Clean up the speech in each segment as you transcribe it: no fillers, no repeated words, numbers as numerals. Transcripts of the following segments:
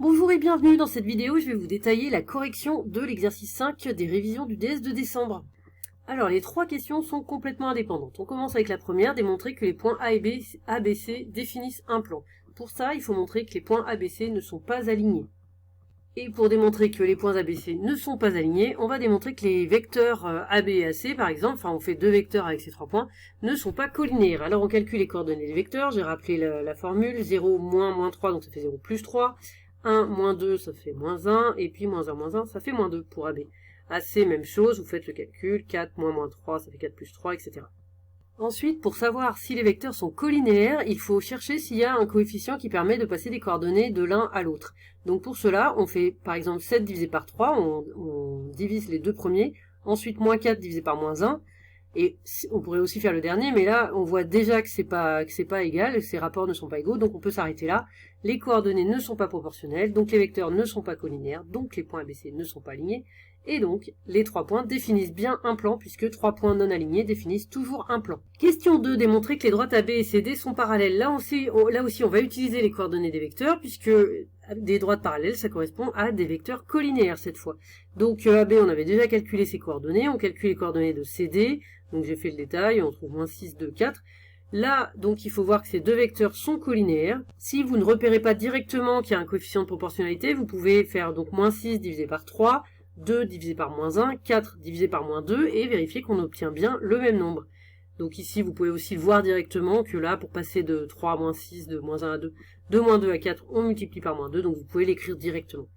Bonjour et bienvenue dans cette vidéo, je vais vous détailler la correction de l'exercice 5 des révisions du DS de décembre. Alors les trois questions sont complètement indépendantes. On commence avec la première, démontrer que les points A et B, ABC définissent un plan. Pour ça, il faut montrer que les points ABC ne sont pas alignés. Et pour démontrer que les points ABC ne sont pas alignés, on va démontrer que les vecteurs AB et AC, par exemple, enfin on fait deux vecteurs avec ces trois points, ne sont pas collinéaires. Alors on calcule les coordonnées des vecteurs, j'ai rappelé la formule, 0, moins 3, donc ça fait 0 plus 3, 1, moins 2, ça fait moins 1, et puis moins 1, ça fait moins 2 pour AB. AC, même chose, vous faites le calcul, 4, moins 3, ça fait 4 plus 3, etc. Ensuite, pour savoir si les vecteurs sont collinéaires, il faut chercher s'il y a un coefficient qui permet de passer des coordonnées de l'un à l'autre. Donc pour cela, on fait par exemple 7 divisé par 3, on divise les deux premiers, ensuite moins 4 divisé par moins 1, et on pourrait aussi faire le dernier, mais là on voit déjà que c'est pas égal, ces rapports ne sont pas égaux, donc on peut s'arrêter là. Les coordonnées ne sont pas proportionnelles, donc les vecteurs ne sont pas collinéaires, donc les points ABC ne sont pas alignés, et donc les 3 points définissent bien un plan, puisque 3 points non alignés définissent toujours un plan. Question 2, démontrer que les droites AB et CD sont parallèles. Là aussi on va utiliser les coordonnées des vecteurs, puisque des droites parallèles, ça correspond à des vecteurs collinéaires cette fois. Donc AB, on avait déjà calculé ses coordonnées, on calcule les coordonnées de CD, donc j'ai fait le détail, on trouve moins 6, 2, 4. Là, donc il faut voir que ces deux vecteurs sont collinéaires. Si vous ne repérez pas directement qu'il y a un coefficient de proportionnalité, vous pouvez faire donc moins 6 divisé par 3, 2 divisé par moins 1, 4 divisé par moins 2, et vérifier qu'on obtient bien le même nombre. Donc ici, vous pouvez aussi le voir directement que là, pour passer de 3 à moins 6, de moins 1 à 2, de moins 2 à 4, on multiplie par moins 2, donc vous pouvez l'écrire directement.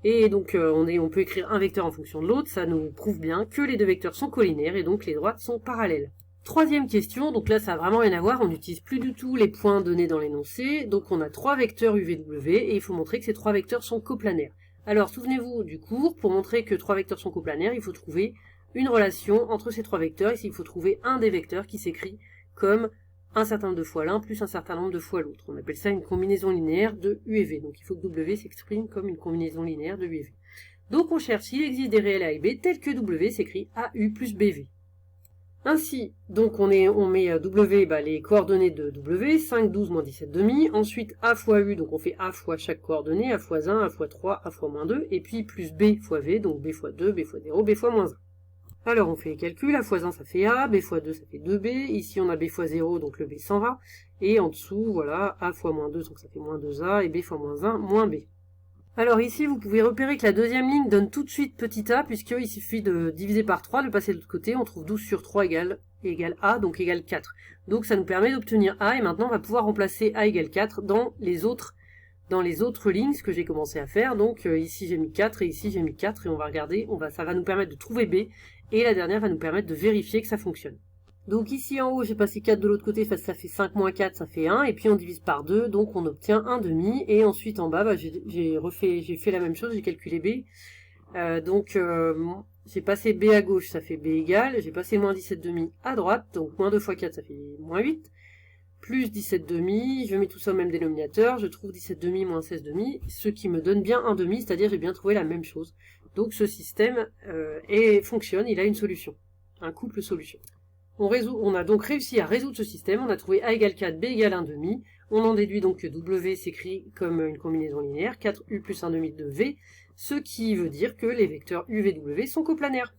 Et donc on peut écrire un vecteur en fonction de l'autre, ça nous prouve bien que les deux vecteurs sont collinéaires et donc les droites sont parallèles. Troisième question, donc là ça n'a vraiment rien à voir, on n'utilise plus du tout les points donnés dans l'énoncé, donc on a trois vecteurs UVW et il faut montrer que ces trois vecteurs sont coplanaires. Alors souvenez-vous du cours, pour montrer que trois vecteurs sont coplanaires, il faut trouver une relation entre ces trois vecteurs, ici il faut trouver un des vecteurs qui s'écrit comme un certain nombre de fois l'un plus un certain nombre de fois l'autre. On appelle ça une combinaison linéaire de U et V. Donc il faut que W s'exprime comme une combinaison linéaire de U et V. Donc on cherche s'il existe des réels A et B tels que W s'écrit AU plus BV. Ainsi, donc on met W, les coordonnées de W, 5, 12, moins 17 demi. Ensuite A fois U, donc on fait A fois chaque coordonnée, A fois 1, A fois 3, A fois moins 2. Et puis plus B fois V, donc B fois 2, B fois 0, B fois moins 1. Alors on fait les calculs, A fois 1 ça fait A, B fois 2 ça fait 2B, ici on a B fois 0 donc le B s'en va, et en dessous voilà A fois moins 2 donc ça fait moins 2A, et B fois moins 1 moins B. Alors ici vous pouvez repérer que la deuxième ligne donne tout de suite petit a, puisqu'il suffit de diviser par 3, de passer de l'autre côté, on trouve 12 sur 3 égale A, donc égale 4. Donc ça nous permet d'obtenir A, et maintenant on va pouvoir remplacer A égale 4 dans les autres lignes, ce que j'ai commencé à faire. Donc ici j'ai mis 4 et ici j'ai mis 4 et on va regarder, ça va nous permettre de trouver B et la dernière va nous permettre de vérifier que ça fonctionne. Donc ici en haut j'ai passé 4 de l'autre côté, ça fait 5 moins 4, ça fait 1 et puis on divise par 2, donc on obtient 1 demi et ensuite en bas j'ai fait la même chose, j'ai calculé B. J'ai passé B à gauche, ça fait B égale, j'ai passé moins 17 demi à droite, donc moins 2 fois 4 ça fait moins 8. Plus 17 demi, je mets tout ça au même dénominateur, je trouve 17 demi moins 16 demi, ce qui me donne bien 1 demi, c'est-à-dire j'ai bien trouvé la même chose. Donc ce système fonctionne, il a une solution, un couple solution. On a donc réussi à résoudre ce système, on a trouvé A égale 4, B égale 1 demi, on en déduit donc que W s'écrit comme une combinaison linéaire, 4U plus 1 demi de V, ce qui veut dire que les vecteurs UVW sont coplanaires.